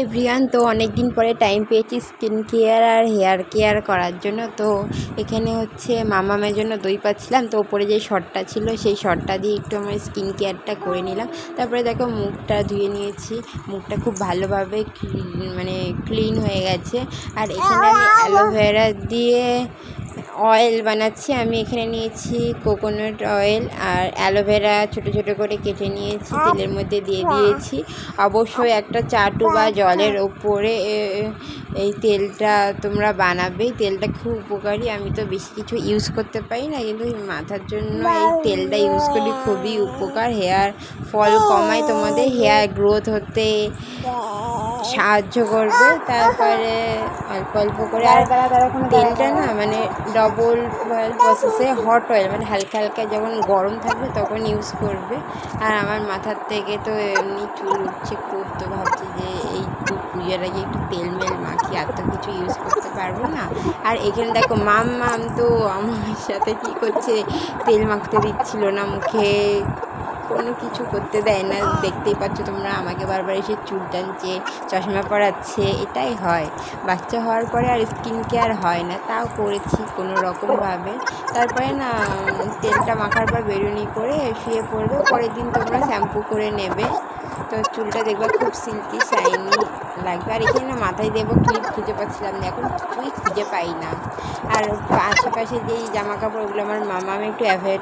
Everyone, তো অনেক দিন পরে টাইম পেয়েছি স্কিন কেয়ার আর হেয়ার কেয়ার করার জন্য। তো এখানে হচ্ছে মামামের জন্য দই পাচ্ছিলাম, তো ওপরে যে শর্টটা ছিল সেই শর্টটা দিয়ে একটু আমার স্কিন কেয়ারটা করে নিলাম। তারপরে দেখো মুখটা ধুয়ে নিয়েছি, মুখটা খুব ভালোভাবে ক্লিন হয়ে গেছে। আর এখানে আমি অ্যালোভেরা দিয়ে অয়েল বানাচ্ছি। আমি এখানে নিয়েছি কোকোনাট অয়েল আর অ্যালোভেরা ছোটো ছোটো করে কেটে নিয়েছি, তেলের মধ্যে দিয়ে দিয়েছি। অবশ্যই একটা চাটু বা জলের ওপরে এই তেলটা তোমরা বানাবে। তেলটা খুব উপকারী। আমি তো বেশি কিছু ইউজ করতে পারি না, কিন্তু মাথার জন্য এই তেলটা ইউজ করি, খুবই উপকার। হেয়ার ফল কমায়, তোমাদের হেয়ার গ্রোথ হতে সাহায্য করবে। তারপরে অল্প অল্প করে, আর তেলটা না ডবল বয়েল প্রসেসে হট অয়েল হালকা হালকা যখন গরম থাকবে তখন ইউজ করবে। আর আমার মাথার থেকে তো এমনি চুল উঠছে খুব, তো ভাবছি যে এই পুজোর আগে একটু তেল মেল মাখি, আর তো কিছু ইউজ করতে পারবো না। আর এখানে দেখো মাম তো আমার সাথে কী করছে, তেল মাখতে দিচ্ছিল না, মুখে কোনো কিছু করতে দেয় না। দেখতেই পাচ্ছ তোমরা, আমাকে বারবার এসে চুল টানছে, চশমা পরাচ্ছে। এটাই হয়, বাচ্চা হওয়ার পরে আর স্কিন কেয়ার হয় না, তাও করেছি কোনো রকমভাবে। তারপরে না তেলটা মাখার পর বেরুনি করে শুয়ে পড়বে, পরের দিন তোমরা শ্যাম্পু করে নেবে, তো চুলটা দেখবে খুব সিল্কি শাইনি লাগবে। আর এখানে মাথায় দেবো ক্লিপ খুঁজে পাচ্ছিলাম না, এখন কিছুই খুঁজে পাই না। আর আশেপাশে যেই জামা কাপড়, ওগুলো আমার মামা আমি একটু অ্যাভয়েড